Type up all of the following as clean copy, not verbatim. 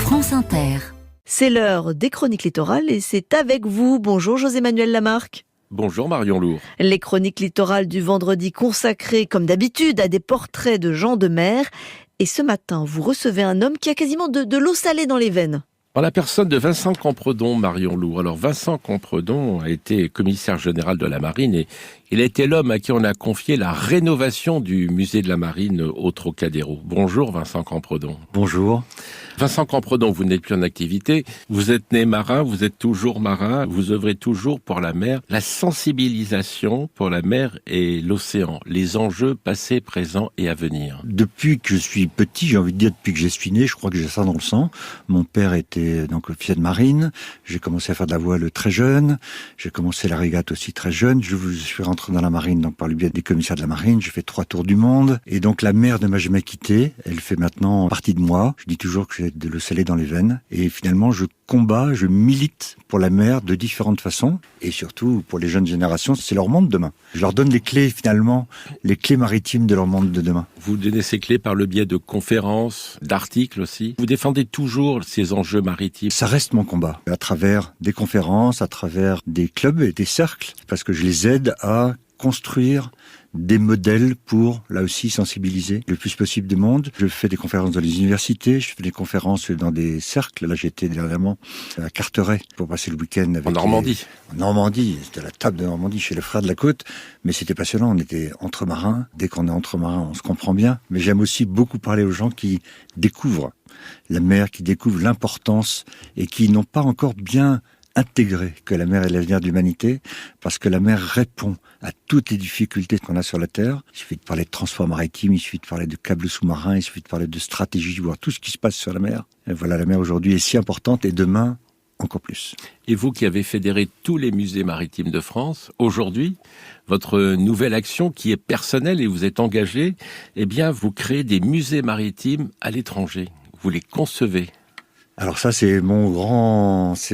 France Inter. C'est l'heure des chroniques littorales et c'est avec vous. Bonjour José-Manuel Lamarque. Bonjour Marion Lourd. Les chroniques littorales du vendredi consacrées comme d'habitude à des portraits de gens de mer. Et ce matin, vous recevez un homme qui a quasiment de l'eau salée dans les veines. En la personne de Vincent Campredon, Marion Lourd. Alors Vincent Campredon a été commissaire général de la Marine et il a été l'homme à qui on a confié la rénovation du musée de la Marine au Trocadéro. Bonjour Vincent Campredon. Bonjour. Vincent Campredon, vous n'êtes plus en activité, vous êtes né marin, vous êtes toujours marin, vous œuvrez toujours pour la mer, la sensibilisation pour la mer et l'océan, les enjeux passés, présents et à venir. Depuis que je suis petit, j'ai envie de dire depuis que je suis né, je crois que j'ai ça dans le sang. Mon père était donc officier de marine, j'ai commencé à faire de la voile très jeune, j'ai commencé la régate aussi très jeune, je suis rentré dans la marine donc par le biais des commissaires de la marine, j'ai fait 3 tours du monde et donc la mer ne m'a jamais quitté, elle fait maintenant partie de moi. Je dis toujours que j'ai de l'eau salée dans les veines et finalement je combats, je milite pour la mer de différentes façons et surtout pour les jeunes générations, c'est leur monde demain. Je leur donne les clés finalement, les clés maritimes de leur monde de demain. Vous donnez ces clés par le biais de conférences, d'articles aussi. Vous défendez toujours ces enjeux maritimes. Ça reste mon combat à travers des conférences, à travers des clubs et des cercles parce que je les aide à construire des modèles pour, là aussi, sensibiliser le plus possible du monde. Je fais des conférences dans les universités, je fais des conférences dans des cercles. Là, j'étais dernièrement à Carteret pour passer le week-end avec... En Normandie. En Normandie, c'était à la table de Normandie, chez le frère de la côte. Mais c'était passionnant, on était entre marins. Dès qu'on est entre marins, on se comprend bien. Mais j'aime aussi beaucoup parler aux gens qui découvrent la mer, qui découvrent l'importance et qui n'ont pas encore bien intégré que la mer est l'avenir de l'humanité, parce que la mer répond à toutes les difficultés qu'on a sur la Terre. Il suffit de parler de transport maritime, il suffit de parler de câbles sous-marins, il suffit de parler de stratégie, voir tout ce qui se passe sur la mer. Et voilà, la mer aujourd'hui est si importante et demain, encore plus. Et vous qui avez fédéré tous les musées maritimes de France, aujourd'hui, votre nouvelle action qui est personnelle et vous êtes engagé, eh bien, vous créez des musées maritimes à l'étranger. Vous les concevez. Alors ça, c'est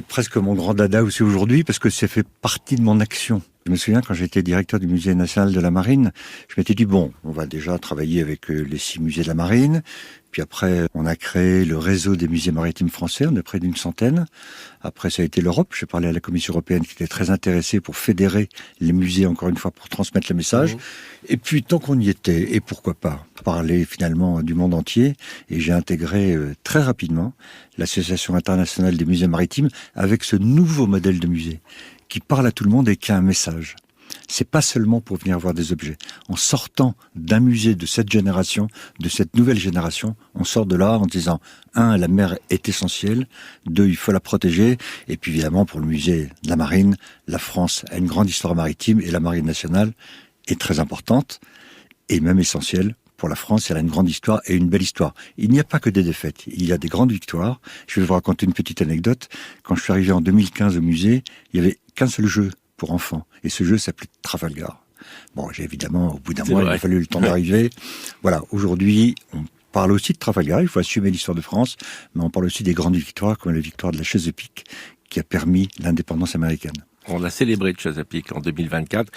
presque mon grand dada aussi aujourd'hui, parce que ça fait partie de mon action. Je me souviens, quand j'étais directeur du Musée national de la Marine, je m'étais dit, bon, on va déjà travailler avec les 6 musées de la Marine. Puis après, on a créé le réseau des musées maritimes français, on est près d'une centaine. Après, ça a été l'Europe. J'ai parlé à la Commission européenne qui était très intéressée pour fédérer les musées, encore une fois, pour transmettre le message. Et puis, tant qu'on y était, et pourquoi pas, parler finalement du monde entier. Et j'ai intégré très rapidement l'Association internationale des musées maritimes avec ce nouveau modèle de musée qui parle à tout le monde et qui a un message. C'est pas seulement pour venir voir des objets. En sortant d'un musée de cette génération, de cette nouvelle génération, on sort de là en disant 1, la mer est essentielle, 2, il faut la protéger, et puis évidemment pour le musée de la Marine, la France a une grande histoire maritime et la Marine nationale est très importante et même essentielle. Pour la France, elle a une grande histoire et une belle histoire. Il n'y a pas que des défaites, il y a des grandes victoires. Je vais vous raconter une petite anecdote. Quand je suis arrivé en 2015 au musée, il n'y avait qu'un seul jeu pour enfants. Et ce jeu s'appelait Trafalgar. Bon, j'ai évidemment, au bout d'un mois, il a fallu le temps d'arriver. Voilà, aujourd'hui, on parle aussi de Trafalgar, il faut assumer l'histoire de France, mais on parle aussi des grandes victoires, comme la victoire de la Chesapeake, qui a permis l'indépendance américaine. On l'a célébré de Chesapeake en 2024.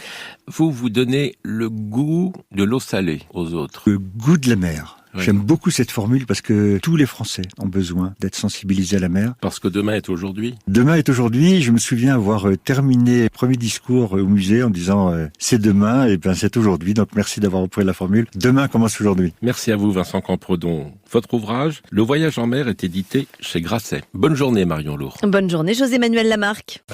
Vous donnez le goût de l'eau salée aux autres. Le goût de la mer. Oui. J'aime beaucoup cette formule parce que tous les Français ont besoin d'être sensibilisés à la mer. Parce que demain est aujourd'hui. Demain est aujourd'hui. Je me souviens avoir terminé le premier discours au musée en disant c'est demain et bien c'est aujourd'hui. Donc merci d'avoir repris la formule. Demain commence aujourd'hui. Merci à vous Vincent Campredon. Votre ouvrage, Le voyage en mer, est édité chez Grasset. Bonne journée Marion Lourd. Bonne journée José-Manuel Lamarque.